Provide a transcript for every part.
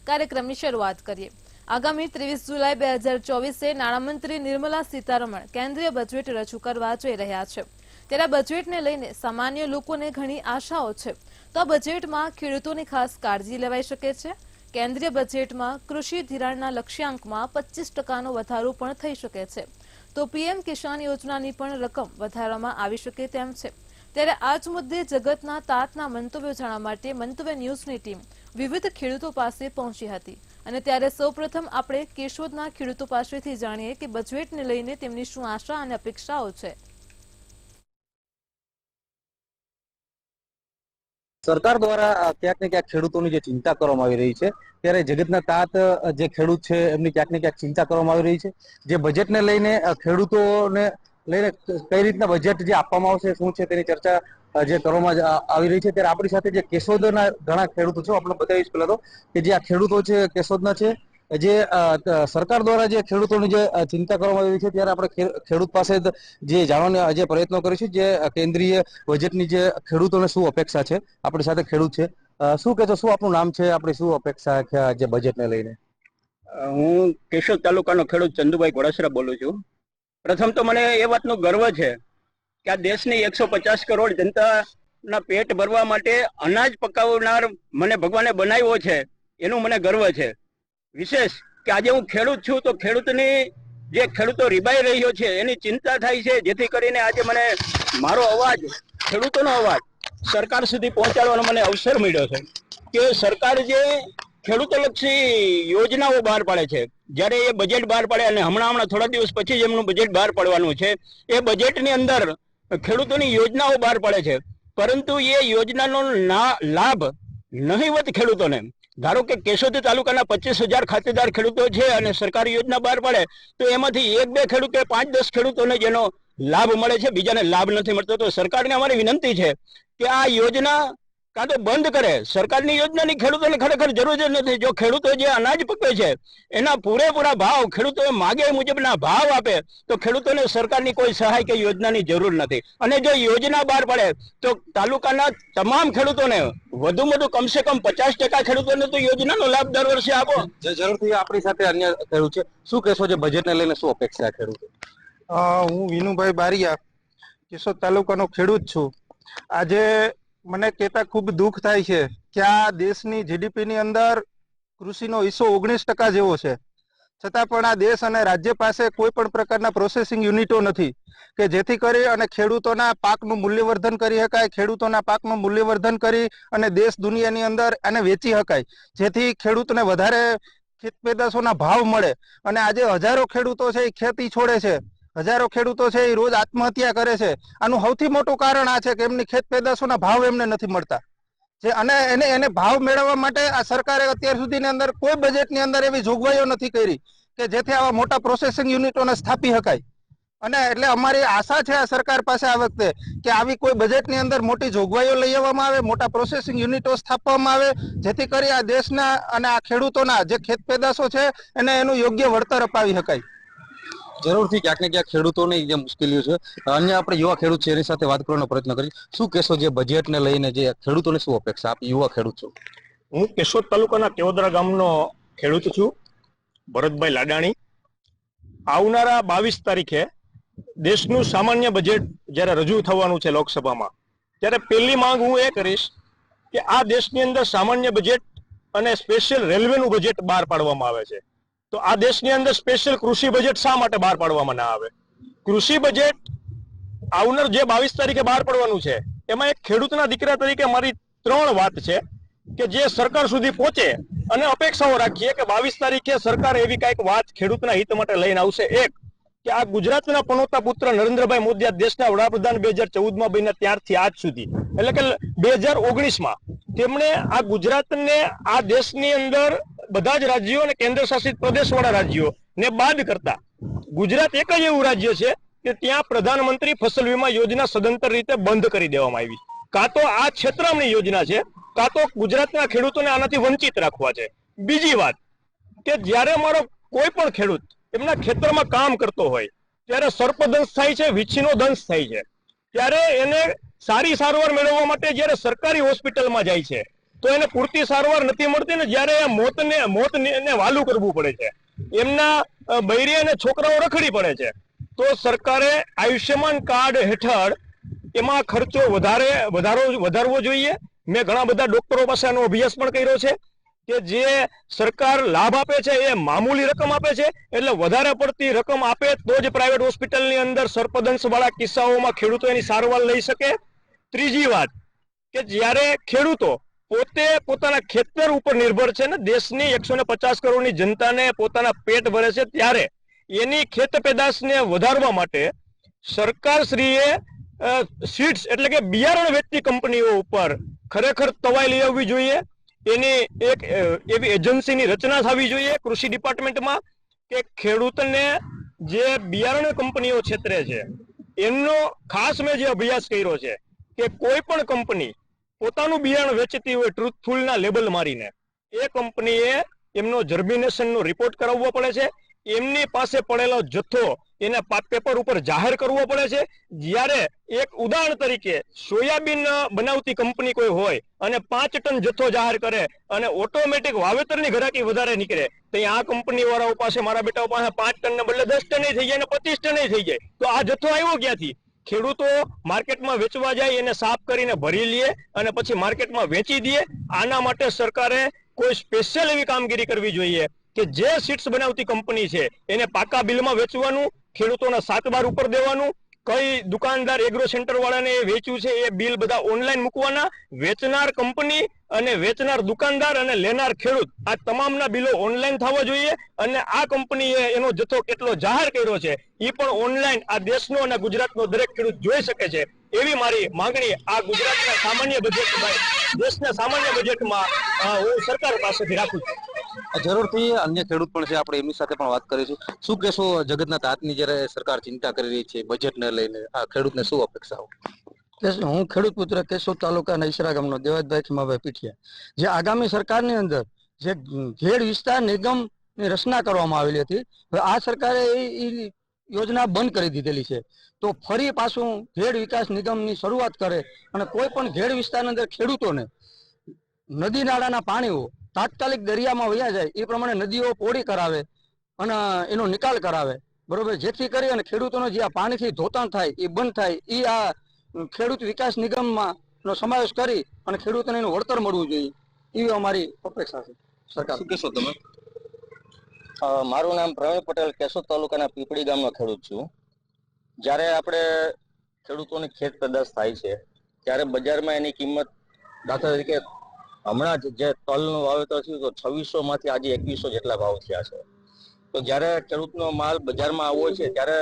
કાર્યક્રમની શરૂઆત કરીએ। આગામી 23 જુલાઈ 2024 નાણામંત્રી નિર્મલા સીતારમણ કેન્દ્રીય બજેટ રજૂ કરવા જઈ રહ્યા છે। ત્યારે બજેટને લઈને સામાન્ય લોકોને ઘણી આશાઓ છે। તો આ બજેટમાં ખેડૂતોની ખાસ કાળજી લેવાઈ શકે છે। કેન્દ્રીય બજેટમાં કૃષિ ધિરાણના લક્ષ્યાંકમાં 25% વધારો પણ થઈ શકે છે। તો પીએમ કિસાન યોજનાની પણ રકમ વધારવામાં આવી શકે તેમ છે। ત્યારે આ જ મુદ્દે જગતના તાતના મંતવ્યો જાણવા માટે મંતવ્ય ન્યૂઝની ટીમ વિવિધ ખેડૂતો પાસે પહોંચી હતી અને ત્યારે સૌપ્રથમ આપણે કેશોદના ખેડૂતો પાસેથી જાણીએ કે બજેટને લઈને તેમની શું આશા અને અપેક્ષાઓ છે। સરકાર દ્વારા ક્યાંક ને ક્યાંક ખેડૂતોની જે ચિંતા કરવામાં આવી રહી છે, ત્યારે જગતના તાત જે ખેડૂત છે એમની ક્યાંક ને ક્યાંક ચિંતા કરવામાં આવી રહી છે। જે બજેટને લઈને ખેડૂતોને લઈને કઈ રીતના બજેટ જે આપવામાં આવશે શું છે તેની ચર્ચા જે કરવામાં આવી રહી છે। ત્યારે આપણી સાથે જે કેશોદના ઘણા ખેડૂતો છે, આપણે બતાવીશ પહેલા તો કે જે આ ખેડૂતો છે કેશોદના છે, જે સરકાર દ્વારા જે ખેડૂતોની જે ચિંતા કરવામાં આવી રહી છે, ત્યારે આપણે ખેડૂત પાસે જે જાણવાના જે પ્રયત્નો કરીશું જે કેન્દ્રીય બજેટની જે ખેડૂતોને શું અપેક્ષા છે। આપણી સાથે ખેડૂત છે, શું કહેશો, શું આપનું નામ છે, આપણી શું અપેક્ષા છે જે બજેટને લઈને? હું કેશોદ તાલુકાનો ખેડૂત ચંદુભાઈ ઘોડાસરા બોલું છું। પ્રથમ તો મને એ વાતનો ગર્વ છે કે આ દેશની 150 કરોડ જનતાના પેટ ભરવા માટે અનાજ પકાવનાર મને ભગવાને બનાવ્યો છે, એનું મને ગર્વ છે। વિશેષ કે આજે હું ખેડૂત છું તો ખેડૂતની જે ખેડૂતો રીબાઈ રહ્યો છે એની ચિંતા થાય છે, જેથી કરીને આજે મને મારો અવાજ, ખેડૂતોનો અવાજ સરકાર સુધી પહોંચાડવાનો મને અવસર મળ્યો છે કે સરકાર જે ખેડૂતલક્ષી યોજનાઓ બહાર પાડે છે, જ્યારે એ બજેટ બહાર પાડે અને હમણાં થોડા દિવસ પછી જ એમનું બજેટ બહાર પાડવાનું છે, એ બજેટની અંદર ખેડૂતોની યોજનાઓ બહાર પાડે છે, પરંતુ એ યોજનાનો લાભ નહીવત ખેડૂતોને, ધારો કે કેશોદ તાલુકાના 25,000 ખાતેદાર ખેડૂતો છે અને સરકારી યોજના બહાર પાડે તો એમાંથી 1-2 ખેડૂતો 5-10 ખેડૂતોને જેનો લાભ મળે છે, બીજાને લાભ નથી મળતો। તો સરકારને અમારી વિનંતી છે કે આ યોજના કાં તો બંધ કરે। સરકારની યોજનાની ખેડૂતોને ખરેખર જરૂર જ નથી। જો ખેડૂતો જે અનાજ પકવે છે એના પૂરેપૂરા ભાવ ખેડૂતો માગે મુજબના ભાવ આપે તો ખેડૂતોને સરકારની કોઈ સહાય કે યોજનાની જરૂર નથી। અને જો યોજના બહાર પડે તો તાલુકાના તમામ ખેડૂતોને વધુમાં વધુ કમસે કમ 50% ખેડૂતોને તો યોજનાનો લાભ દર વર્ષે આપો। જરૂરથી આપણી સાથે અન્ય ખેડૂત છે, શું કહેશો જે બજેટને લઈને શું અપેક્ષા ખેડૂતો? હું વિનુભાઈ બારિયા કેશોદ તાલુકાનો ખેડૂત છું। આજે મને કહેતા ખૂબ દુઃખ થાય છે કે આ દેશની જીડીપીની અંદર કૃષિનો હિસ્સો 19% જેવો છે, છતાં પણ આ દેશ અને રાજ્ય પાસે કોઈ પણ પ્રકારના પ્રોસેસિંગ યુનિટો નથી કે જેથી કરી અને ખેડૂતોના પાકનું મૂલ્યવર્ધન કરી શકાય, ખેડૂતોના પાકનું મૂલ્યવર્ધન કરી અને દેશ દુનિયાની અંદર આને વેચી શકાય, જેથી ખેડૂતને વધારે ખેત પેદાશોના ભાવ મળે। અને આજે હજારો ખેડૂતો છે એ ખેતી છોડે છે, હજારો ખેડૂતો છે એ રોજ આત્મહત્યા કરે છે। આનું સૌથી મોટું કારણ આ છે કે એમની ખેત પેદાશોના ભાવ એમને નથી મળતા જે અને એને ભાવ મેળવવા માટે આ સરકારે અત્યાર સુધીની અંદર કોઈ બજેટની અંદર એવી જોગવાઈઓ નથી કરી કે જેથી આવા મોટા પ્રોસેસિંગ યુનિટોને સ્થાપી શકાય। અને એટલે અમારી આશા છે આ સરકાર પાસે આ વખતે કે આવી કોઈ બજેટની અંદર મોટી જોગવાઈઓ લઈ આવવામાં આવે, મોટા પ્રોસેસિંગ યુનિટો સ્થાપવામાં આવે, જેથી કરી આ દેશના અને આ ખેડૂતોના જે ખેત પેદાશો છે એને એનું યોગ્ય વળતર અપાવી શકાય। જરૂરથી ક્યાંક ને ક્યાંક ખેડૂતોની જે મુશ્કેલીઓ છે, અન્ય આપણે યુવા ખેડૂત છે એની સાથે વાત કરવાનો પ્રયત્ન કરીએ। શું કહેશો જે બજેટને લઈને જે ખેડૂતોને શું અપેક્ષા? આપ યુવા ખેડૂત છો। હું કેશોદ તાલુકાના કેવદરા ગામનો ખેડૂત છું, ભરતભાઈ લાડાણી। આવનારા 22 તારીખે દેશનું સામાન્ય બજેટ જ્યારે રજૂ થવાનું છે લોકસભામાં, ત્યારે પહેલી માંગ હું એ કરીશ કે આ દેશની અંદર સામાન્ય બજેટ અને સ્પેશિયલ રેલવેનું બજેટ બહાર પાડવામાં આવે છે, તો આ દેશની અંદર સ્પેશિયલ કૃષિ બજેટ શા માટે બહાર પાડવામાં ના આવે? કૃષિ બજેટ આવનાર જે 22 તારીખે બહાર પડવાનું છે એમાં એક ખેડૂતના દીકરા તરીકે મારી 3 વાત છે કે જે સરકાર સુધી પહોંચે અને અપેક્ષાઓ રાખીએ કે 22 તારીખે સરકાર એવી કઈક વાત ખેડૂતના હિત માટે લઈને આવશે। એક કે આ ગુજરાતના પનોતા પુત્ર નરેન્દ્રભાઈ મોદી આ દેશના વડાપ્રધાન 2014માં બન્યા ત્યારથી આજ સુધી, એટલે કે 2019માં તેમણે આ ગુજરાતને આ દેશની અંદર બધા જ રાજ્યો અને કેન્દ્ર શાસિત પ્રદેશવાળા રાજ્યો ને બાદ કરતા ગુજરાત એક જ એવું રાજ્ય છે કે ત્યાં પ્રધાનમંત્રી ફસલ વીમા યોજના સદંતર રીતે બંધ કરી દેવામાં આવી। કાં તો આ ક્ષેત્રની યોજના છે, કાં તો ગુજરાતના ખેડૂતોને આનાથી વંચિત રાખવા છે। બીજી વાત કે જ્યારે મારો કોઈ પણ ખેડૂત એમના ખેતરમાં કામ કરતો હોય ત્યારે સર્પદંશ થાય છે, વીછીનો દંશ થાય છે, ત્યારે એને સારી સારવાર મેળવવા માટે જ્યારે સરકારી હોસ્પિટલમાં જાય છે તો એને પૂરતી સારવાર નથી મળતી ને જ્યારે મોતને વાલું કરવું પડે છે, એમના બૈરી અને છોકરાઓ રખડી પડે છે. તો સરકારે આયુષ્યમાન કાર્ડ હેઠળ એમાં ખર્ચો વધારવો જોઈએ. મેં ઘણા બધા ડોક્ટરો પાસે આનો અભ્યાસ પણ કર્યો છે કે જે સરકાર લાભ આપે છે એ મામૂલી રકમ આપે છે, એટલે વધારે પડતી રકમ આપે તો જ પ્રાઇવેટ હોસ્પિટલની અંદર સર્પદંશ વાળા કિસ્સાઓમાં ખેડૂતો એની સારવાર લઈ શકે. ત્રીજી વાત કે જ્યારે ખેડૂતો પોતે પોતાના ખેતર ઉપર નિર્ભર છે ને દેશની 150 કરોડની જનતાને પોતાના પેટ ભરે છે, ત્યારે એની ખેત પેદાશને વધારવા માટે સરકારશ્રીએ સીડ્સ એટલે કે બિયારણ વેચતી કંપનીઓ ઉપર ખરેખર તવાઈ લઈ આવવી જોઈએ. એની એક એવી એજન્સીની રચના થવી જોઈએ કૃષિ ડિપાર્ટમેન્ટમાં કે ખેડૂતને જે બિયારણ કંપનીઓ છેતરે છે એમનો ખાસ મેં જે અભ્યાસ કર્યો છે કે કોઈ પણ કંપની પોતાનું બિયારણ વેચતી હોય ટ્રુથફુલના લેબલ મારીને, એ કંપનીએ એમનો જર્મિનેશનનો રિપોર્ટ કરાવવો પડે છે. એમની પાસે પડેલો જથ્થો એને પેપર ઉપર જાહેર કરવો પડે છે. જ્યારે એક ઉદાહરણ તરીકે સોયાબીન બનાવતી કંપની કોઈ હોય અને 5 ટન જથ્થો જાહેર કરે અને ઓટોમેટિક વાવેતરની ઘરાકી વધારે નીકળે, તો આ કંપની વાળાઓ પાસે, મારા બેટાઓ પાસે 5 ટનને બદલે 10 ટન થઈ જાય અને 25 ટન થઈ જાય. તો આ જથ્થો આવ્યો ક્યાંથી? ખેડૂતો માર્કેટમાં વેચવા જાય એને સાફ કરીને ભરી લે અને પછી માર્કેટમાં વેચી દે. આના માટે સરકારે કોઈ સ્પેશિયલ એવી કામગીરી કરવી જોઈએ કે જે સીડ્સ બનાવતી કંપની છે એને પાકા બિલમાં વેચવાનું, ખેડૂતોના 7 બાર ઉપર દેવાનું, કઈ દુકાનદાર એગ્રો સેન્ટર વાળાને વેચ્યું છે એ બિલ બધા ઓનલાઈન મૂકવાના, વેચનાર કંપની અને વેચનાર દુકાનદાર અને લેનાર ખેડૂત આ તમામના બિલો ઓનલાઈન થવા જોઈએ. અને આ કંપનીએ એનો જથ્થો કેટલો જાહેર કર્યો છે એ પણ ઓનલાઈન આ દેશનો અને ગુજરાતનો દરેક ખેડૂત જોઈ શકે છે. એવી મારી માંગણી આ ગુજરાતના સામાન્ય બજેટમાં, દેશના સામાન્ય બજેટમાં હું સરકાર પાસેથી રાખું છું. જરૂરથી અન્ય ખેડૂત પણ છે, આપણે એમની સાથે પણ વાત કરીશું. શું કહેશો જગતના તાતની જ્યારે સરકાર ચિંતા કરી રહી છે બજેટને લઈને, આ ખેડૂતને શું અપેક્ષાઓ? હું ખેડૂત પુત્ર કેશોદ તાલુકાના ઈસરા ગામનો દેવાજભાઈ ખીમાભાઈ પીઠિયા. જે આગામી સરકારની અંદર જે ઘેડ વિસ્તાર નિગમની રચના કરવામાં આવેલી હતી, હવે આ સરકારે એ યોજના બંધ કરી દીધેલી છે. તો ફરી પાછું ઘેડ વિકાસ નિગમની શરૂઆત કરે અને કોઈ પણ ઘેડ વિસ્તારની અંદર ખેડૂતોને નદી નાળાના પાણીઓ તાત્કાલિક દરિયામાં વયા જાય એ પ્રમાણે નદીઓ પોળી કરાવે અને એનો નિકાલ કરાવે, બરોબર, જેથી કરી અને ખેડૂતોનો જે આ પાણીથી ધોતાણ થાય એ બંધ થાય. એ આ ખેડૂત વિકાસ નિગમમાં નો સમાવેશ કરી અને ખેડૂતોને એનું વળતર મળવું જોઈએ એવી અમારી અપેક્ષા છે. સરકાર શું કહેશો તમે? મારું નામ પ્રવીણ પટેલ, કેશોદ તાલુકાના પીપળી ગામનો ખેડૂત છું. જ્યારે આપણે ખેડૂતોની ખેત પેદાશ થાય છે ત્યારે બજારમાં એની કિંમત, દાખલા તરીકે હમણાં જ જે તલનું વાવેતર થયું તો 2600 માંથી આજે 2100 જેટલા ભાવ થયા છે. તો જ્યારે ખેડૂતનો માલ બજારમાં આવવો છે ત્યારે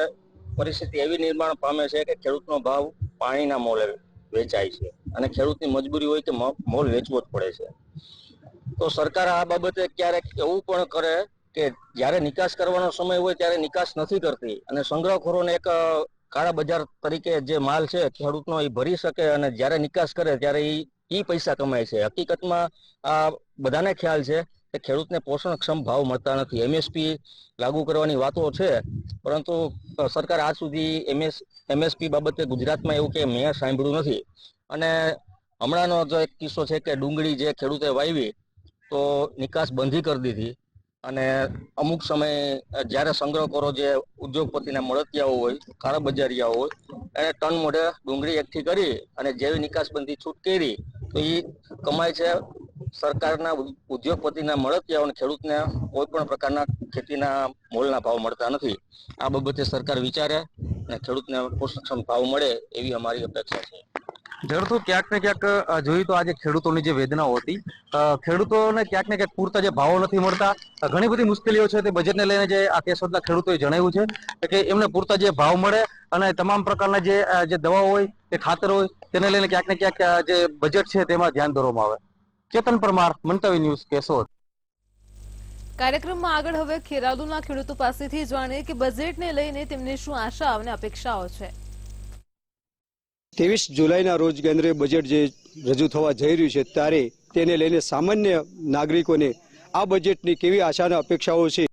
પરિસ્થિતિ એવી નિર્માણ પામે છે કે ખેડૂતનો ભાવ પાણીના મોલે વેચાય છે અને ખેડૂતની મજબૂરી હોય કે મોલ વેચવો જ પડે છે. તો સરકાર આ બાબતે ક્યારેક એવું પણ કરે કે જ્યારે નિકાસ કરવાનો સમય હોય ત્યારે નિકાસ નથી કરતી અને સંગ્રહખોરોને એક કાળા બજાર તરીકે જે માલ છે ખેડૂતનો એ ભરી શકે અને જ્યારે નિકાસ કરે ત્યારે એ પૈસા કમાય છે. હકીકતમાં આ બધાને ખ્યાલ છે કે ખેડૂતને પોષણક્ષમ ભાવ મળતા નથી. MSP લાગુ કરવાની વાતો છે, પરંતુ સરકાર આજ સુધી MSP બાબતે ગુજરાતમાં એવું કે મેં સાંભળ્યું નથી. અને હમણાંનો જો એક કિસ્સો છે કે ડુંગળી જે ખેડૂતે વાવી તો નિકાસ બંધી કરી દીધી અને અમુક સમય જ્યારે સંગ્રહખોરો જે ઉદ્યોગપતિના મળતિયાઓ હોય, કાળા બજારિયાઓ હોય, એને ટન મોઢે ડુંગળી એકઠી કરી અને જેવી નિકાસબંધી છૂટ કરી તો એ કમાય છે સરકારના ઉદ્યોગપતિના મળતિયાઓને, ખેડૂતને કોઈ પણ પ્રકારના ખેતીના મોલના ભાવ મળતા નથી. આ બાબતે સરકાર વિચારે અને ખેડૂતને પોષણક્ષમ ભાવ મળે એવી અમારી અપેક્ષા છે. જરૂરથી ક્યાંક ને ક્યાંક જોયું તો આજે ખેડૂતોની જે વેદનાઓ હતી, ખેડૂતોને ક્યાંક ને ક્યાંક પૂરતા જે ભાવો નથી મળતા, ઘણી બધી મુશ્કેલીઓ છે તે બજેટને લઈને જે આ કેશોદના ખેડૂતોએ જણાવ્યું છે કે એમને પૂરતા જે ભાવ મળે અને તમામ પ્રકારના જે દવાઓ હોય કે ખાતર હોય તેને લઈને ક્યાંક ને ક્યાંક જે બજેટ છે તેમાં ધ્યાન દોરવામાં આવે. ચેતન પરમાર, મંતવ્ય ન્યૂઝ, કેશોદ. કાર્યક્રમમાં આગળ હવે ખેરાલુના ખેડૂતો પાસેથી જાણીએ કે બજેટને લઈને તેમની શું આશા અને અપેક્ષાઓ છે. 23 જુલાઈના રોજ કેન્દ્રીય બજેટ જે રજૂ થવા જઈ રહ્યું છે ત્યારે તેને લઈને સામાન્ય નાગરિકોને આ બજેટની કેવી આશા અને અપેક્ષાઓ છે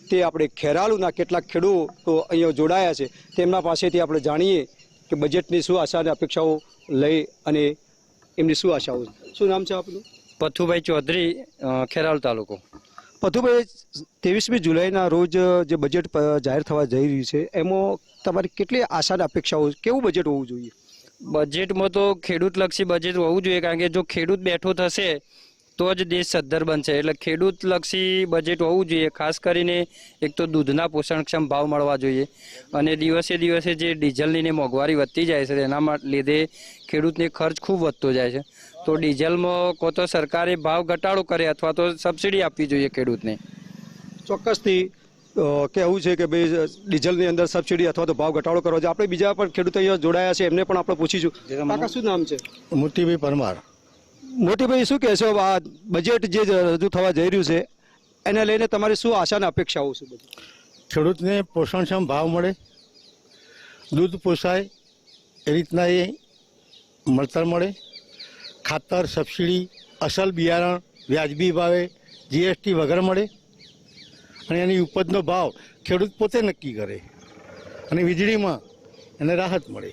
તે આપણે ખેરાલુના કેટલાક ખેડૂતો અહીંયા જોડાયા છે તેમના પાસેથી આપણે જાણીએ કે બજેટની શું આશા અને અપેક્ષાઓ લઈ અને એમની શું આશાઓ છે. શું નામ છે આપનું? પથુભાઈ ચૌધરી, ખેરાલુ તાલુકો. પથુભાઈ, 23મી જુલાઈના રોજ જે બજેટ જાહેર થવા જઈ રહ્યું છે એમાં તમારી કેટલી આશા અને અપેક્ષાઓ, કેવું બજેટ હોવું જોઈએ? બજેટમાં તો ખેડૂતલક્ષી બજેટ હોવું જોઈએ, કારણ કે જો ખેડૂત બેઠો થશે તો જ દેશ સદ્ધર બનશે. એટલે ખેડૂતલક્ષી બજેટ હોવું જોઈએ. ખાસ કરીને એક તો દૂધના પોષણક્ષમ ભાવ મળવા જોઈએ, અને દિવસે દિવસે જે ડીઝલની ને મોંઘવારી વધતી જાય છે એના લીધે ખેડૂતને ખર્ચ ખૂબ વધતો જાય છે. તો ડીઝલમાં કો તો સરકારે ભાવ ઘટાડો કરે અથવા તો સબસિડી આપવી જોઈએ ખેડૂતને. ચોક્કસથી કહેવું છે કે ભાઈ ડીઝલની અંદર સબસિડી અથવા તો ભાવ ઘટાડો કરવો છે. આપણે બીજા પણ ખેડૂતો અહીંયા જોડાયા છે, એમને પણ આપણે પૂછીશું. કાકા, શું નામ છે? મોતીભાઈ પરમાર. મોટીભાઈ, શું કહેશો આ બજેટ જે રજૂ થવા જઈ રહ્યું છે એને લઈને તમારી શું આશા અને અપેક્ષાઓ છે? ખેડૂતને પોષણક્ષમ ભાવ મળે, દૂધ પોસાય એ રીતના એ મળતર મળે, ખાતર, સબસિડી, અસલ બિયારણ વ્યાજબી ભાવે જીએસટી વગર મળે, અને એની ઉપજનો ભાવ ખેડૂત પોતે નક્કી કરે, અને વીજળીમાં એને રાહત મળે.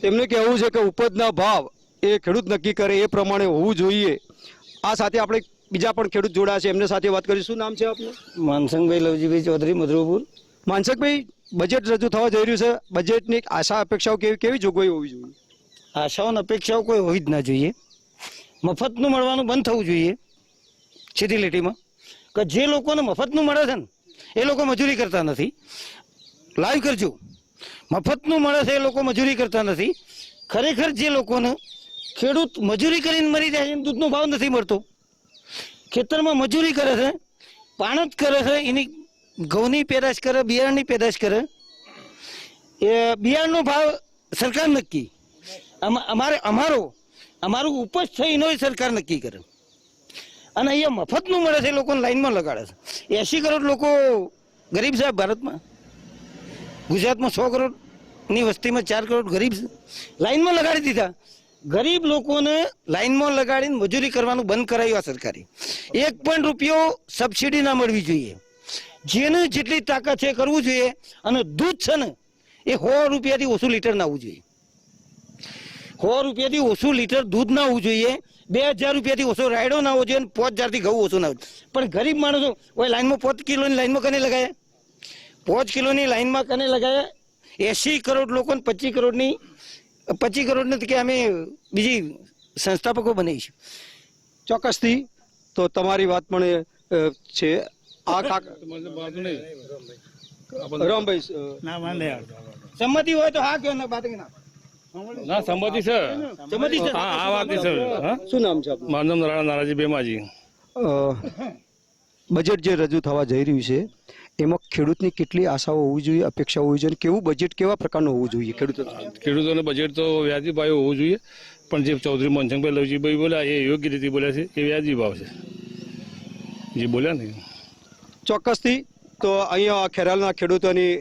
એમને કહેવું છે કે ઉપજના ભાવ એ ખેડૂત નક્કી કરે એ પ્રમાણે હોવું જોઈએ. આ સાથે આપણે બીજા પણ ખેડૂત જોડાયા છે, એમને સાથે વાત કરીશું. શું નામ છે આપનું? માનસંગભાઈ લવજીભાઈ ચૌધરી, મધુરપુર. માનસકભાઈ, બજેટ રજૂ થવા જઈ રહ્યું છે, બજેટની આશા અપેક્ષાઓ કેવી જોગવાઈ હોવી જોઈએ? આશાઓ અને અપેક્ષાઓ કોઈ હોવી જ ના જોઈએ. મફતનું મળવાનું બંધ થવું જોઈએ. સીધી લીટીમાં કે જે લોકોને મફતનું મળે છે ને એ લોકો મજૂરી કરતા નથી. લાઈવ કરજો, મફતનું મળે છે એ લોકો મજૂરી કરતા નથી. ખરેખર જે લોકોને ખેડૂત મજૂરી કરીને મરી જાય છે, દૂધનો ભાવ નથી મળતો, ખેતરમાં મજૂરી કરે છે, પાણત કરે છે, એની ઘઉંની પેદાશ કરે, બિયારણની પેદાશ કરે, એ બિયારણનો ભાવ સરકાર નક્કી, અમારું ઉપજ થઈને સરકાર નક્કી કરે. અને અહીંયા મફતનું મળે છે એ લોકોને લાઈનમાં લગાડે છે. 80 કરોડ લોકો ગરીબ છે ભારતમાં. ગુજરાતમાં 100 કરોડની વસ્તીમાં 4 કરોડ ગરીબ છે. લાઈનમાં લગાડી દીધા. ગરીબ લોકોને લાઈનમાં લગાડીને મજૂરી કરવાનું બંધ કરાયું આ સરકારે. 1 પણ રૂપિયો સબસિડી ના મળવી જોઈએ. જેને જેટલી તાકાત છે કરવું જોઈએ. અને દૂધ છે ને એ 100 રૂપિયાથી ઓછું લીટર ના આવવું જોઈએ. 100 રૂપિયાથી ઓછું લીટર દૂધ ના આવવું જોઈએ. 2000 રૂપિયાથી ઓછો રાયડો ના આવવો જોઈએ. 5000થી ઘઉં ઓછું ના આવવું. પણ ગરીબ માણસો ઓય લાઈનમાં 5 કિલોની લાઈનમાં કને લગાયા? 5 કિલોની લાઈનમાં કને લગાયા? 80 કરોડ લોકો 25 કરોડ નથી કે અમે બીજી સંસ્થાપકો બનાવીશું. ચોક્કસથી તો તમારી વાત પણ છે. આ રામભાઈ, સંમતિ હોય તો હા કે ના બાત કે ના? ના, સંમતિ છે. સંમતિ છે. હા, આ વાત છે. શું નામ છે આપનું? મારું નામ નારાજી બેમાજી. બજેટ જે રજૂ થવા જઈ રહ્યું છે એમાં ખેડૂતની કેટલી આશાઓ હોવી જોઈએ, અપેક્ષાઓ હોવી જોઈએ, કેવું બજેટ કેવા પ્રકારનું હોવું જોઈએ? ખેડૂતોને બજેટ તો વ્યાજબી ભાવે હોવું જોઈએ, પણ જે ચૌધરી મનસંગભાઈ લવજીભાઈ બોલ્યા એ યોગ્ય રીતે બોલ્યા છે, એ વ્યાજબી ભાવ છે જે બોલ્યા ને. ચોક્કસથી તો અહીંયા ખેરાલુના ખેડૂતોની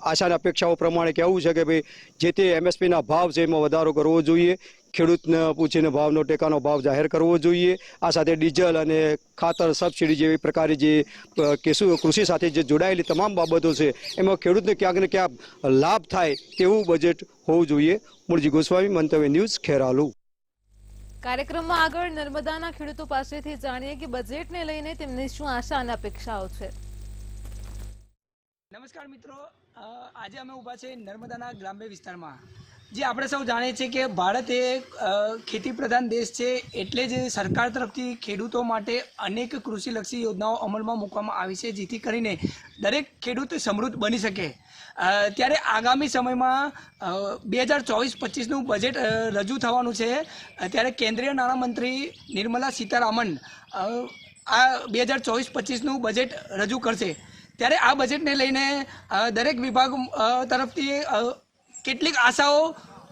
આશા અને અપેક્ષાઓ પ્રમાણે કહેવું છે કે ભાઈ જે તે એમએસપીના ભાવ છે એમાં વધારો કરવો જોઈએ, ખેડૂતને પૂછીને ભાવનો ટેકાનો ભાવ જાહેર કરવો જોઈએ. આ સાથે ડીઝલ અને ખાતર સબસિડી જેવી પ્રકારે જે કૃષિ સાથે જે જોડાયેલી તમામ બાબતો છે એમાં ખેડૂતને ક્યાંક ને ક્યાંક લાભ થાય તેવું બજેટ હોવું જોઈએ. મૂળજી ગોસ્વામી, મંતવ્ય ન્યૂઝ, ખેરાલુ. કાર્યક્રમમાં આગળ નર્મદાના ખેડૂતો પાસેથી જાણીએ કે બજેટને લઈને તેમની શું આશા અને અપેક્ષાઓ છે. નમસ્કાર મિત્રો, આજે અમે ઊભા છે નર્મદાના ગ્રામ્ય વિસ્તારમાં. જે આપણે સૌ જાણીએ છીએ કે ભારત એ ખેતી પ્રધાન દેશ છે, એટલે જ સરકાર તરફથી ખેડૂતો માટે અનેક કૃષિલક્ષી યોજનાઓ અમલમાં મૂકવામાં આવી છે, જેથી કરીને દરેક ખેડૂત સમૃદ્ધ બની શકે. ત્યારે આગામી સમયમાં 2024-25નું બજેટ રજૂ થવાનું છે. ત્યારે કેન્દ્રીય નાણામંત્રી નિર્મલા સીતારામન આ 2024-25નું બજેટ રજૂ કરશે. ત્યારે આ બજેટને લઈને દરેક વિભાગ તરફથી કેટલીક આશાઓ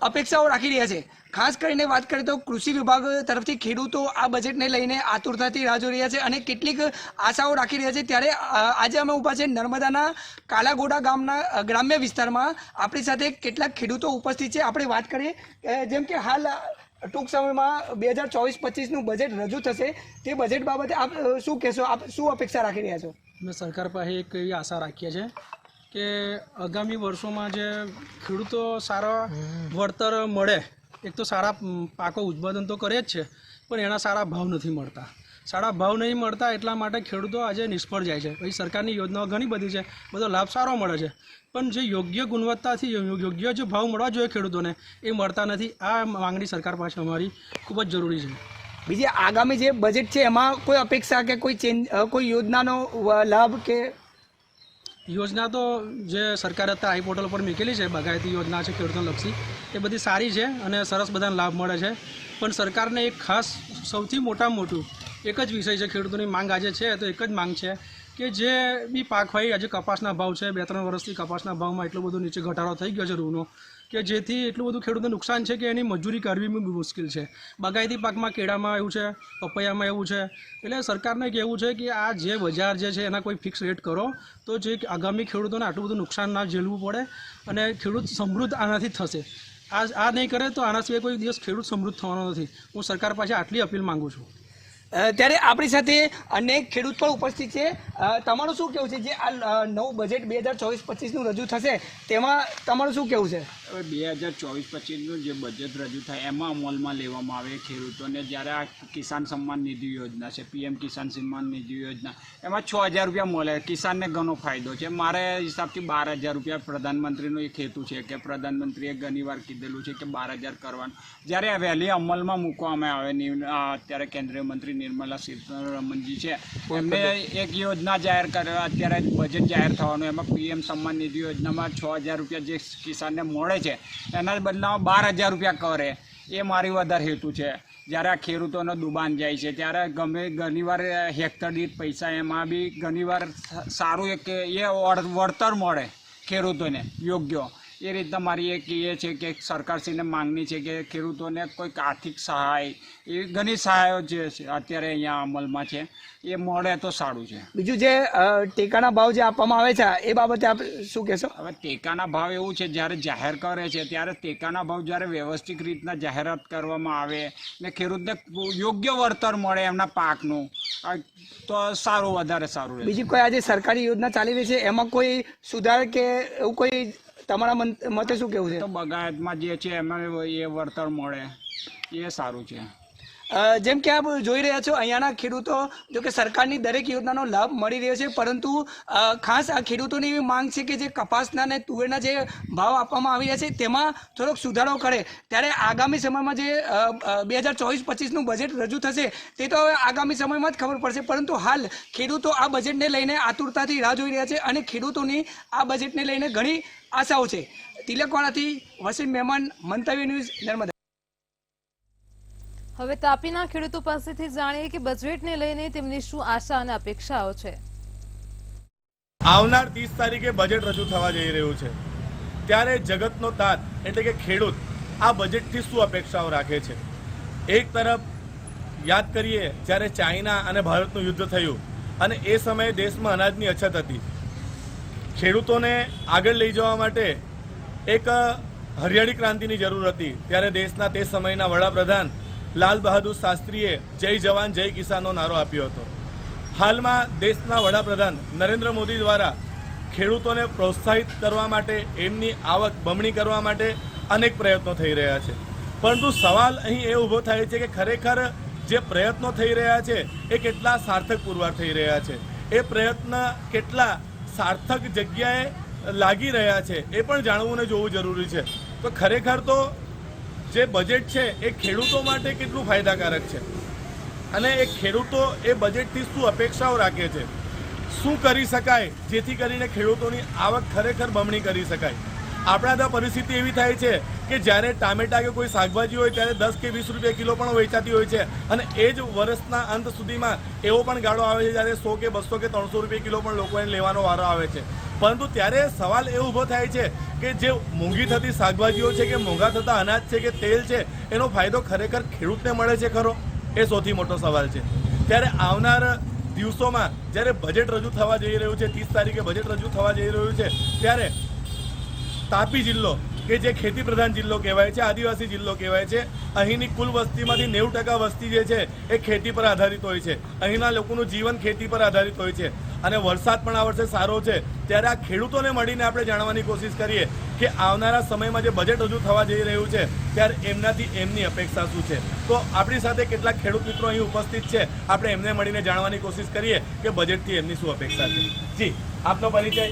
અપેક્ષાઓ રાખી રહ્યા છે. ખાસ કરીને વાત કરીએ તો કૃષિ વિભાગ તરફથી ખેડૂતો આ બજેટને લઈને આતુરતાથી રાહ જોઈ રહ્યા છે અને કેટલીક આશાઓ રાખી રહ્યા છે. ત્યારે આજે અમે ઊભા છે નર્મદાના કાલાઘોડા ગામના ગ્રામ્ય વિસ્તારમાં. આપણી સાથે કેટલાક ખેડૂતો ઉપસ્થિત છે. આપણે વાત કરીએ જેમ કે હાલ ટૂંક સમયમાં 2024-25નું બજેટ રજૂ થશે, તે બજેટ બાબતે આપ શું કહેશો? આપ શું અપેક્ષા રાખી રહ્યા છો? અમે સરકાર પાસે એક એવી આશા રાખીએ છીએ કે આગામી વર્ષોમાં જે ખેડૂતો સારા વળતર મળે, એક તો સારા પાકો ઉત્પાદન તો કરે જ છે, પણ એના સારા ભાવ નથી મળતા. સારા ભાવ નહીં મળતા એટલા માટે ખેડૂતો આજે નિષ્ફળ જાય છે. પછી સરકારની યોજનાઓ ઘણી બધી છે, બધો લાભ સારો મળે છે, પણ જે યોગ્ય ગુણવત્તાથી યોગ્ય જે ભાવ મળવા જોઈએ ખેડૂતોને એ મળતા નથી. આ માંગણી સરકાર પાસે અમારી ખૂબ જ જરૂરી છે. બીજી આગામી જે બજેટ છે એમાં કોઈ અપેક્ષા કે કોઈ ચેન્જ, કોઈ યોજનાનો લાભ કે યોજના તો જે સરકારે અત્યારે આઈ પોર્ટલ પર મૂકેલી છે, બાગાયતી યોજના છે ખેડૂતોને લક્ષી, એ બધી સારી છે અને સરસ બધાને લાભ મળે છે. પણ સરકારને એક ખાસ સૌથી મોટું એક જ વિષય છે, ખેડૂતોની માંગ આજે છે તો એક જ માંગ છે કે જે બી પાક હોય, આજે કપાસના ભાવ છે, 2-3 વર્ષથી કપાસના ભાવમાં એટલો બધો નીચે ઘટાડો થઈ ગયો છે રૂનો, કે જેથી એટલું બધું ખેડૂતને નુકસાન છે કે એની મજૂરી કરવી બી મુશ્કેલ છે. બાગાયતી પાકમાં કેળામાં એવું છે, પપૈયામાં એવું છે. એટલે સરકારને કહેવું છે કે આ જે બજાર જે છે એના કોઈ ફિક્સ રેટ કરો તો જે આગામી ખેડૂતોને આટલું બધું નુકસાન ના ઝેલવું પડે અને ખેડૂત સમૃદ્ધ આનાથી જ થશે. આ નહીં કરે તો આના સિવાય કોઈ દિવસ ખેડૂત સમૃદ્ધ થવાનો નથી. હું સરકાર પાસે આટલી અપીલ માંગુ છું. ત્યારે આપણી સાથે અનેક ખેડૂત પણ ઉપસ્થિત છે. તમારું શું કહેવું છે જે આ નવું બજેટ 2024-25નું રજૂ થશે તેમાં તમારું શું કહેવું છે? હવે 2024-25નું જે બજેટ રજૂ થાય એમાં અમલમાં લેવામાં આવે ખેડૂતોને. જ્યારે આ કિસાન સન્માન નિધિ યોજના છે, PM કિસાન સન્માન નિધિ યોજના, એમાં 6,000 રૂપિયા મળે. કિસાનને ઘણો ફાયદો છે. મારે હિસાબથી 12,000 રૂપિયા પ્રધાનમંત્રીનો એક હેતુ છે કે પ્રધાનમંત્રીએ ઘણીવાર કીધેલું છે કે 12,000 કરવાનું. જ્યારે વહેલી અમલમાં મૂકવામાં આવે, અત્યારે કેન્દ્રીય મંત્રી નિર્મલા સીતારમણજી છે, એમને એક યોજના જાહેર કરવા, અત્યારે બજેટ જાહેર થવાનું, એમાં PM સન્માન નિધિ યોજનામાં 6,000 રૂપિયા જે કિસાનને મળે છે એના બદલામાં 12,000 રૂપિયા કરે. એ મારી વધારે હેતુ છે. જ્યારે આ ખેડૂતોનો દુબાન જાય છે ત્યારે ઘણીવાર હેક્ટર દીઠ પૈસા એમાં બી ઘણીવાર સારું એક એ વળતર મળે ખેડૂતોને યોગ્ય. એ રીતના મારી એક એ છે કે સરકારશ્રીને માંગણી છે કે ખેડૂતોને કોઈક આર્થિક સહાય, એવી ઘણી સહાયો જે અત્યારે અહીંયા અમલમાં છે એ મળે તો સારું છે. બીજું જે ટેકાના ભાવ જે આપવામાં આવે છે એ બાબતે આપ શું કહેશો? હવે ટેકાના ભાવ એવું છે, જ્યારે જાહેર કરે છે ત્યારે ટેકાના ભાવ જ્યારે વ્યવસ્થિત રીતના જાહેરાત કરવામાં આવે ને ખેડૂતને યોગ્ય વળતર મળે એમના પાકનું, તો સારું, વધારે સારું રહે. બીજી કોઈ આજે સરકારી યોજના ચાલી રહી છે એમાં કોઈ સુધાર કે એવું કોઈ તમારા મતે શું કહેવું છે? તો બગાયતમાં જે છે એમાં એ વળતર મળે એ સારું છે. જેમ કે આપ જોઈ રહ્યા છો અહીંયાના ખેડૂતો, જો કે સરકારની દરેક યોજનાનો લાભ મળી રહ્યો છે, પરંતુ ખાસ આ ખેડૂતોની એવી માંગ છે કે જે કપાસના અને તુવેરના જે ભાવ આપવામાં આવી રહ્યા છે તેમાં થોડોક સુધારો કરે. ત્યારે આગામી સમયમાં જે 2024-25નું બજેટ રજૂ થશે તે તો હવે આગામી સમયમાં જ ખબર પડશે, પરંતુ હાલ ખેડૂતો આ બજેટને લઈને આતુરતાથી રાહ જોઈ રહ્યા છે અને ખેડૂતોની આ બજેટને લઈને ઘણી આશાઓ છે. તિલકવાડાથી વસીમ મહેમાન, મંતવ્ય ન્યૂઝ, નર્મદા. હવે તાપીના ખેડૂતો પાસેથી જાણીએ કે બજેટને લઈને તેમની શું આશા અને અપેક્ષાઓ છે. આવનાર 30 તારીખે બજેટ રજૂ થવા જઈ રહ્યું છે, ત્યારે જગતનો તાત એટલે કે ખેડૂત આ બજેટથી શું અપેક્ષાઓ રાખે છે. એક તરફ યાદ કરીએ જ્યારે ચાઇના અને ભારતનું યુદ્ધ થયું અને એ સમયે દેશમાં અનાજની અછત હતી. ખેડૂતોને આગળ લઈ જવા માટે એક હરિયાળી ક્રાંતિની જરૂર હતી. ત્યારે દેશના તે સમયના વડાપ્રધાન લાલ બહાદુર શાસ્ત્રીએ જય જવાન જય કિસાનનો નારો આપ્યો હતો. હાલમાં દેશના વડાપ્રધાન નરેન્દ્ર મોદી દ્વારા ખેડૂતોને પ્રોત્સાહિત કરવા માટે, એમની આવક બમણી કરવા માટે અનેક પ્રયત્નો થઈ રહ્યા છે. પરંતુ સવાલ અહીં એ ઊભો થાય છે કે ખરેખર જે પ્રયત્નો થઈ રહ્યા છે એ કેટલા સાર્થક પુરવાર થઈ રહ્યા છે, એ પ્રયત્ન કેટલા સાર્થક જગ્યાએ લાગી રહ્યા છે એ પણ જાણવું ને જોવું જરૂરી છે. તો ખરેખર તો જે બજેટ છે એ ખેડૂતો માટે કેટલું ફાયદાકારક છે અને એ ખેડૂતો એ બજેટથી શું અપેક્ષાઓ રાખે છે, શું કરી શકાય જેથી કરીને ખેડૂતોની આવક ખરેખર બમણી કરી શકાય. આપણા ત્યાં પરિસ્થિતિ એવી થાય છે કે જ્યારે ટામેટા કે કોઈ શાકભાજી હોય ત્યારે 10 કે 20 રૂપિયા કિલો પણ વેચાતી હોય છે અને એ જ વર્ષના અંત સુધીમાં એવો પણ ગાળો આવે છે જ્યારે 100 કે 200 કે 300 રૂપિયા કિલો પણ લોકોને લેવાનો વારો આવે છે. પરંતુ ત્યારે સવાલ એ ઊભો થાય છે કે જે મોંઘી થતી શાકભાજીઓ છે કે મોંઘા થતા અનાજ છે કે તેલ છે એનો ફાયદો ખરેખર ખેડૂતને મળે છે ખરો? એ સૌથી મોટો સવાલ છે. ત્યારે આવનાર દિવસોમાં જ્યારે બજેટ રજૂ થવા જઈ રહ્યું છે, 30 તારીખે બજેટ રજૂ થવા જઈ રહ્યું છે, ત્યારે તાપી જિલ્લો કે જે ખેતી પ્રધાન જિલ્લો કહેવાય છે, આદિવાસી જિલ્લો કહેવાય છે, અહીંની કુલ વસ્તીમાંથી 90% વસ્તી જે છે એ ખેતી પર આધારિત હોય છે. અહીંના લોકોનું જીવન ખેતી પર આધારિત હોય છે અને વરસાદ પણ આ વર્ષે સારો છે, ત્યારે આ ખેડૂતોને મળીને આપણે જાણવાની કોશિશ કરીએ કે આવનારા સમયમાં જે બજેટ રજૂ થવા જઈ રહ્યું છે ત્યારે એમનાથી એમની અપેક્ષા શું છે. તો આપણી સાથે કેટલાક ખેડૂત મિત્રો અહીં ઉપસ્થિત છે, આપણે એમને મળીને જાણવાની કોશિશ કરીએ કે બજેટથી એમની શું અપેક્ષા છે. જી, આપનો પરિચય?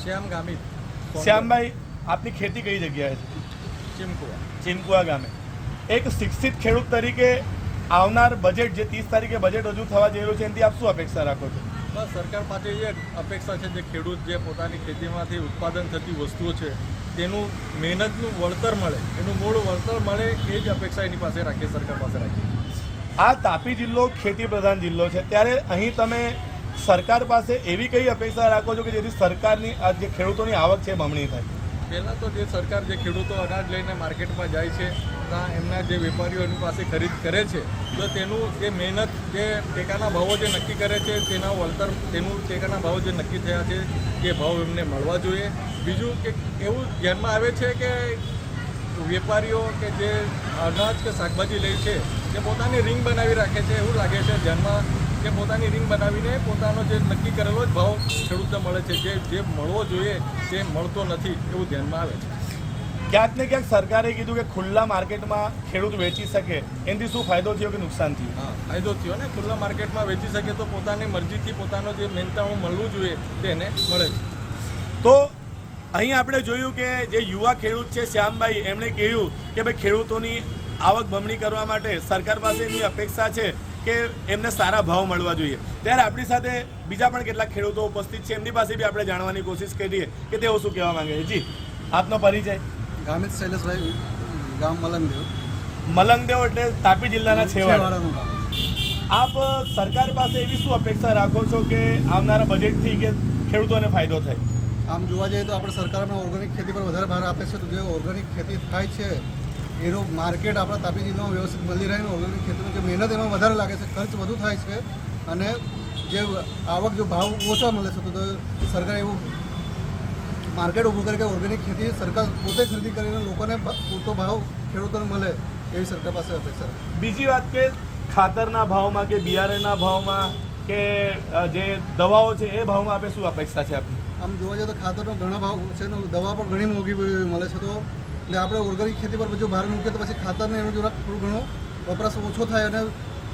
શ્યામ ગામિત. શ્યામભાઈ, આપની ખેતી કઈ જગ્યાએ છે? ચીમકુવા ગામે. એક શિક્ષિત ખેડૂત તરીકે આવનાર બજેટ જે 30 તારીખે બજેટ રજૂ થવા જઈ રહ્યું છે એનાથી આપ શું અપેક્ષા રાખો છો? બસ સરકાર પાસે એ અપેક્ષા છે જે ખેડૂત જે પોતાની ખેતીમાંથી ઉત્પાદન થતી વસ્તુઓ છે તેનું મહેનતનું વળતર મળે, એનું મૂળ વળતર મળે, એ જ અપેક્ષા એની પાસે રાખીએ, સરકાર પાસે રાખીએ. આ તાપી જિલ્લો ખેતી પ્રધાન જિલ્લો છે, ત્યારે અહીં તમે સરકાર પાસે એવી કઈ અપેક્ષા રાખો છો કે જેથી સરકારની આ જે ખેડૂતોની આવક છે બમણી થાય? પહેલાં તો જે સરકાર જે ખેડૂતો અનાજ લઈને માર્કેટમાં જાય છે ત્યાં એમના જે વેપારીઓ એની પાસે ખરીદ કરે છે તો તેનું જે મહેનત, જે ટેકાના ભાવો જે નક્કી કરે છે તેના વળતર, તેનું ટેકાના ભાવો જે નક્કી થયા છે તે ભાવ એમને મળવા જોઈએ. બીજું કે એવું ધ્યાનમાં આવે છે કે વેપારીઓ કે જે અનાજ કે શાકભાજી લે છે તે પોતાની રિંગ બનાવી રાખે છે, એવું લાગે છે ધ્યાનમાં કે પોતાની રિંગ બનાવીને પોતાનો જે નક્કી કરેલો જ ભાવ ખેડૂતને મળે છે, જે મળવો જોઈએ તે મળતો નથી, એવું ધ્યાનમાં આવે છે. ક્યાંક ને ક્યાંક સરકારે કીધું કે ખુલ્લા માર્કેટમાં ખેડૂત વેચી શકે, એનાથી શું ફાયદો થયો કે નુકસાન થયું? હા, ફાયદો થયો ને. ખુલ્લા માર્કેટમાં વેચી શકે તો પોતાની મરજીથી પોતાનો જે મહેનતાણું મળવું જોઈએ તેને મળે છે. તો અહીં આપણે જોયું કે જે યુવા ખેડૂત છે શ્યામભાઈ, એમણે કહ્યું કે ભાઈ ખેડૂતોની આવક બમણી કરવા માટે સરકાર પાસે એમની અપેક્ષા છે કે એમને સારા ભાવ મળવા જોઈએ. ત્યારે આપણી સાથે બીજા પણ કેટલાક ખેડૂતો ઉપસ્થિત છે, એમની પાસે બી આપણે જાણવાની કોશિશ કરીએ કે તેઓ શું કહેવા માંગે છે. જી, આપનો પરિચય? ગામિત શૈલેષભાઈ, ગામ મલંગદેવ. મલંગદેવ એટલે તાપી જિલ્લાના છેવાડાનું ગામ. આપ સરકાર પાસે એવી શું અપેક્ષા રાખો છો કે આવનારા બજેટથી કે ખેડૂતોને ફાયદો થાય? આમ જોવા જઈએ તો આપણે સરકાર ઓર્ગેનિક ખેતી પર વધારે ભાર આપે છે, તો જે ઓર્ગેનિક ખેતી થાય છે એનું માર્કેટ આપણા તાપી જિલ્લામાં વ્યવસ્થિત મળી રહે. ઓર્ગેનિક ખેતીમાં જે મહેનત એમાં વધારે લાગે છે, ખર્ચ વધુ થાય છે અને જે આવક જો ભાવ ઓછા મળે છે તો સરકાર એવું માર્કેટ ઊભું કરે કે ઓર્ગેનિક ખેતી સરકાર પોતે ખરીદી કરીને લોકોને પૂરતો ભાવ ખેડૂતોને મળે, એવી સરકાર પાસે અપેક્ષા છે. બીજી વાત કે ખાતરના ભાવમાં કે બિયારણના ભાવમાં કે જે દવાઓ છે એ ભાવમાં આપે શું અપેક્ષા છે આપની? આમ જોવા જઈએ તો ખાતરનો ઘણા ભાવ છે ને દવા પણ ઘણી મોંઘી મળે છે, તો એટલે આપણે ઓર્ગેનિક ખેતી પર જો ભાર મૂકીએ તો પછી ખાતરને એનું જરાક થોડું ઘણો વપરાશ ઓછો થાય અને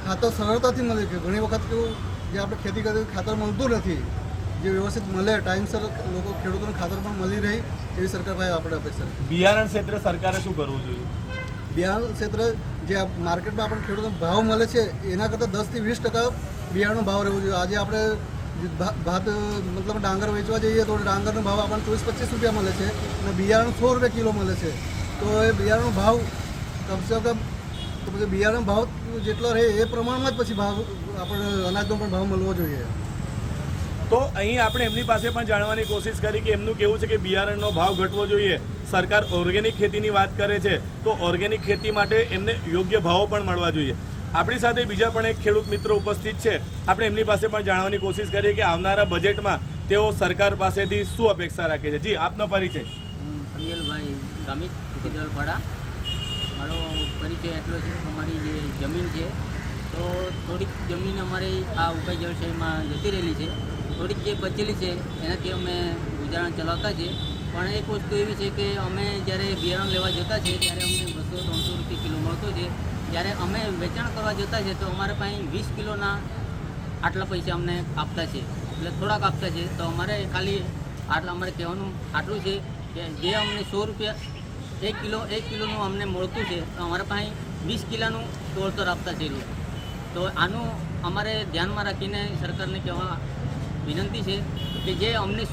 ખાતર સરળતાથી મળે છે. ઘણી વખત કેવું જે આપણે ખેતી કરીએ ખાતર મળતું નથી, જે વ્યવસ્થિત મળે ટાઈમસર લોકો ખેડૂતોને ખાતર પણ મળી રહી, એવી સરકાર પાસે આપણે અપેક્ષા છે. બિયારણ ક્ષેત્રે સરકારે શું કરવું જોઈએ? બિયારણ ક્ષેત્રે જે માર્કેટમાં આપણને ખેડૂતોને ભાવ મળે છે એના કરતાં 10 થી 20% બિયારણનો ભાવ રહેવો જોઈએ. આજે આપણે ભાત મતલબ ડાંગર વેચવા જઈએ તો ડાંગરનો ભાવ આપણને 24-25 રૂપિયા મળે છે અને બિયારણ 100 રૂપિયા કિલો મળે છે. તો એ બિયારણનો ભાવ કમસે કમ તો પછી બિયારણ ભાવ જેટલો રહે એ પ્રમાણમાં જ પછી ભાવ આપણે અનાજનો પણ ભાવ મળવો જોઈએ. તો અહીં આપણે એમની પાસે પણ જાણવાની કોશિશ કરી કે એમનું કેવું છે કે બિયારણનો ભાવ ઘટવો જોઈએ. સરકાર ઓર્ગેનિક ખેતીની વાત કરે છે તો ઓર્ગેનિક ખેતી માટે એમને યોગ્ય ભાવો પણ મળવા જોઈએ. આપણી સાથે બીજા પણ એક ખેડૂત મિત્રો ઉપસ્થિત છે, આપણે એમની પાસે પણ જાણવાની કોશિશ કરીએ કે આવનારા બજેટમાં તેઓ સરકાર પાસેથી શું અપેક્ષા રાખે છે. જી, આપનો પરિચય? અનિલભાઈ ગામિત, ખેતરપાડા. મારો પરિચય એટલો છે કે અમારી જે જમીન છે તો થોડીક જમીન અમારી આ ઉપાય જળશયમાં જતી રહેલી છે, થોડીક જે બચેલી છે એનાથી અમે ગુજરાન ચલાવતા છે. પણ એક વસ્તુ એવી છે કે અમે જ્યારે બિયારણ લેવા જતા છે ત્યારે અમને 200-300 રૂપિયા કિલો મળતો છે. જ્યારે અમે વેચાણ કરવા જતા છે તો અમારે પાસે 20 કિલોના આટલા પૈસા અમને આપતા છે, એટલે થોડાક આપતા છે. તો અમારે ખાલી આટલા અમારે કહેવાનું આટલું છે કે જે અમને 100 રૂપિયા 1 કિલોનું અમને મળતું છે તો અમારા પાસે 20 કિલોનું વળતર આપતા છે. તો આનું અમારે ધ્યાનમાં રાખીને સરકારને કહેવા વિનંતી છે કે જે અમને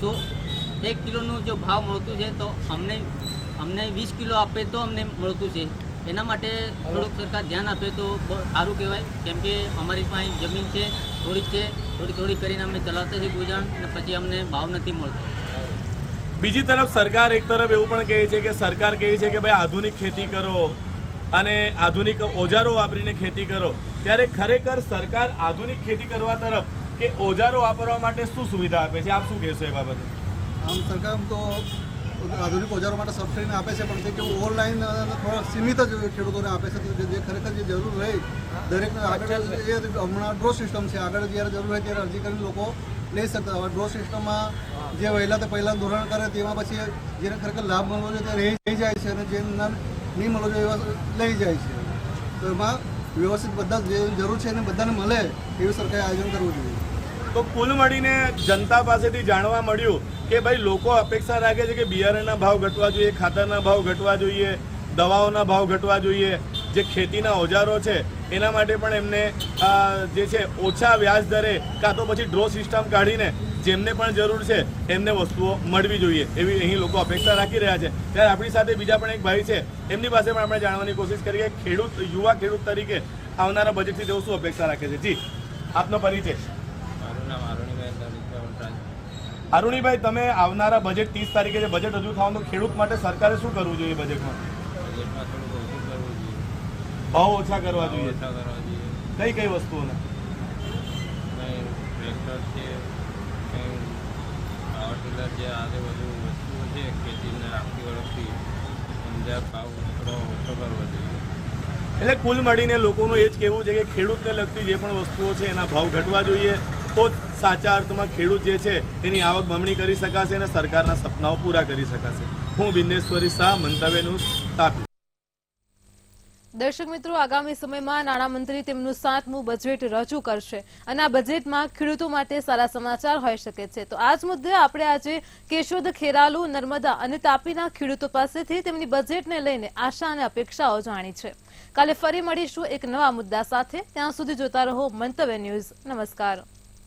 1 કિલોનું જો ભાવ મળતું છે તો અમને 20 કિલો આપે તો અમને મળતું છે. એના માટે થોડુંક સરકાર ધ્યાન આપે તો બહુ સારું કહેવાય, કેમ કે અમારી પાસે જમીન છે થોડીક છે, થોડી કરીને અમે ચલાવતા છીએ ગુજરાન અને પછી અમને ભાવ નથી મળતો. બીજી તરફ સરકાર એક તરફ એવું પણ કહે છે કે સરકાર કહે છે કે ભાઈ આધુનિક ખેતી કરો અને આધુનિક ઓજારો વાપરીને ખેતી કરો. ત્યારે ખરેખર સરકાર આધુનિક ખેતી કરવા તરફ કે ઓજારો વાપરવા માટે શું સુવિધા આપે છે, આપ શું કહેશો એ બાબતે? આમ સરકાર તો આધુનિક ઓજારો માટે સબસિડીને આપે છે, પણ તે કેવું ઓનલાઈન થોડા સીમિત જ ખેડૂતોને આપે છે. જે ખરેખર જે જરૂર રહે દરેકને આગળ એ હમણાં ડ્રો સિસ્ટમ છે, આગળ જ્યારે જરૂર હોય ત્યારે અરજી કરીને લોકો લઈ શકતા. હવે ડ્રો સિસ્ટમમાં જે વહેલા તે પહેલાં ધોરણ કરે તેમાં પછી જેને ખરેખર લાભ મળવો જોઈએ તે રહી જાય છે અને જેમ નામ નહીં મળવો જોઈએ એવા લઈ જાય છે. તો એમાં વ્યવસ્થિત બધા જે જરૂર છે એને બધાને મળે એવું સરકારે આયોજન કરવું જોઈએ. તો કુલ મળીને જનતા પાસેથી જાણવા મળ્યું કે ભાઈ લોકો અપેક્ષા રાખે છે કે બિયારણના ભાવ ઘટવા જોઈએ, ખાતરના ભાવ ઘટવા જોઈએ, દવાઓના ભાવ ઘટવા જોઈએ, જે ખેતીના ઓજારો છે એના માટે પણ એમને જે છે ઓછા વ્યાજ દરે કાં તો પછી ડ્રો સિસ્ટમ કાઢીને જેમને પણ જરૂર છે એમને વસ્તુઓ મળવી જોઈએ એવી અહીં લોકો અપેક્ષા રાખી રહ્યા છે. ત્યારે આપણી સાથે બીજા પણ એક ભાઈ છે, એમની પાસે પણ આપણે જાણવાની કોશિશ કરીએ યુવા ખેડૂત તરીકે આવનારા બજેટથી તેઓ શું અપેક્ષા રાખે છે. જી, આપનો પરિચય. અરુણીભાઈ, તમે આવનારા બજેટ 30 તારીખે જે બજેટ રજૂ થવાનું, ખેડૂત માટે સરકારે શું કરવું જોઈએ બજેટમાં? ભાવ ઓછા કરવા જોઈએ. કઈ કઈ વસ્તુઓના? એટલે કુલ મળીને લોકોનું એ જ કહેવું છે કે ખેડૂતને લગતી જે પણ વસ્તુઓ છે એના ભાવ ઘટવા જોઈએ, તો જ સાચા અર્થમાં ખેડૂત જે છે એની આવક બમણી કરી શકાશે અને સરકારના સપનાઓ પૂરા કરી શકાશે. હું બિંદેશ્વરી શાહ, મંતવ્ય ન્યૂઝ, તાપી. દર્શક મિત્રો, આગામી સમયમાં નાણામંત્રી તેમનું 7મું બજેટ રજૂ કરશે અને આ બજેટમાં ખેડૂતો માટે સારા સમાચાર હોઈ શકે છે. તો આ જ મુદ્દે આપણે આજે કેશોદ, ખેરાલુ, નર્મદા અને તાપીના ખેડૂતો પાસેથી તેમની બજેટને લઈને આશા અને અપેક્ષાઓ જાણી છે. કાલે ફરી મળીશું એક નવા મુદ્દા સાથે. ત્યાં સુધી જોતા રહો મંતવ્ય ન્યૂઝ. નમસ્કાર.